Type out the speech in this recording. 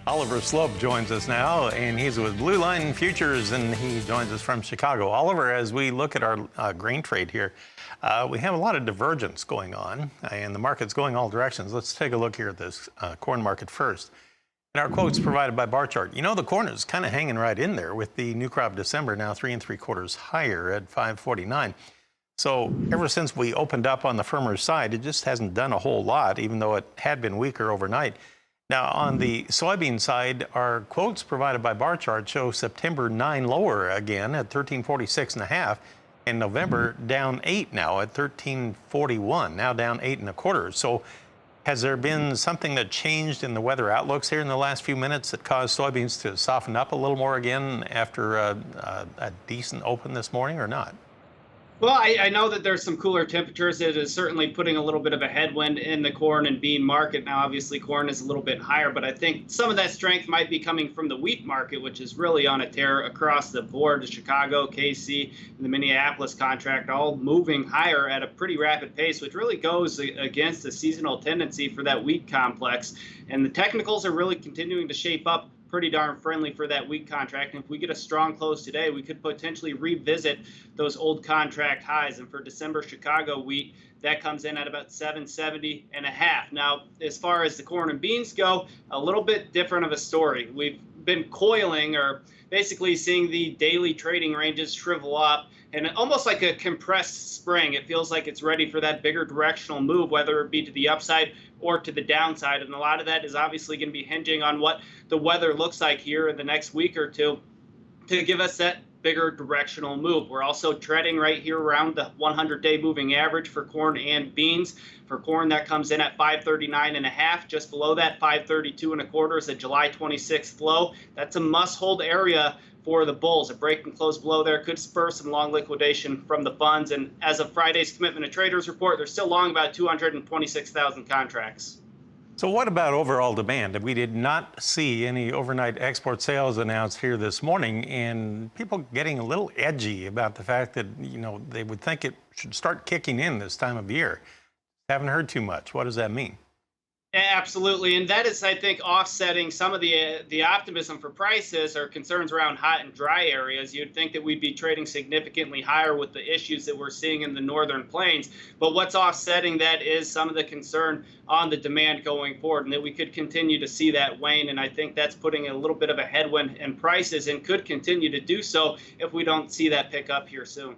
Oliver Sloup joins us now, and he's with Blue Line Futures, and he joins us from Chicago. Oliver, as we look at our grain trade here, we have a lot of divergence going on, and the market's going all directions. Let's take a look here at this corn market first. And our quotes provided by bar chart. You know, the corn is kind of hanging right in there with the new crop December now 3 3/4 higher at 549. So ever since we opened up on the firmer side, it just hasn't done a whole lot, even though it had been weaker overnight. Now, on the soybean side, our quotes provided by bar chart show September 9 lower again at 1346.5, and November down 8 now at 1341, now down 8 1/4. So has there been something that changed in the weather outlooks here in the last few minutes that caused soybeans to soften up a little more again after a decent open this morning, or not? Well, I know that there's some cooler temperatures. It is certainly putting a little bit of a headwind in the corn and bean market. Now, obviously, corn is a little bit higher, but I think some of that strength might be coming from the wheat market, which is really on a tear across the board. Chicago, KC, and the Minneapolis contract all moving higher at a pretty rapid pace, which really goes against the seasonal tendency for that wheat complex. And the technicals are really continuing to shape up pretty darn friendly for that wheat contract. And if we get a strong close today, we could potentially revisit those old contract highs. And for December Chicago wheat, that comes in at about 770.5. Now, as far as the corn and beans go, a little bit different of a story. We've been coiling, or basically seeing the daily trading ranges shrivel up, and almost like a compressed spring. It feels like it's ready for that bigger directional move, whether it be to the upside or to the downside. And a lot of that is obviously going to be hinging on what the weather looks like here in the next week or two to give us that bigger directional move. We're also treading right here around the 100-day moving average for corn and beans. For corn, that comes in at 539.5. Just below that, 532.25 is a July 26th low. That's a must-hold area for the bulls. A break and close below there could spur some long liquidation from the funds. And as of Friday's Commitment of Traders report, they're still long about 226,000 contracts. So what about overall demand? We did not see any overnight export sales announced here this morning, and people getting a little edgy about the fact that, you know, they would think it should start kicking in this time of year. Haven't heard too much. What does that mean? Absolutely, and that is, I think, offsetting some of the optimism for prices or concerns around hot and dry areas. You'd think that we'd be trading significantly higher with the issues that we're seeing in the northern plains, but what's offsetting that is some of the concern on the demand going forward, and that we could continue to see that wane. And I think that's putting a little bit of a headwind in prices, and could continue to do so if we don't see that pick up here soon.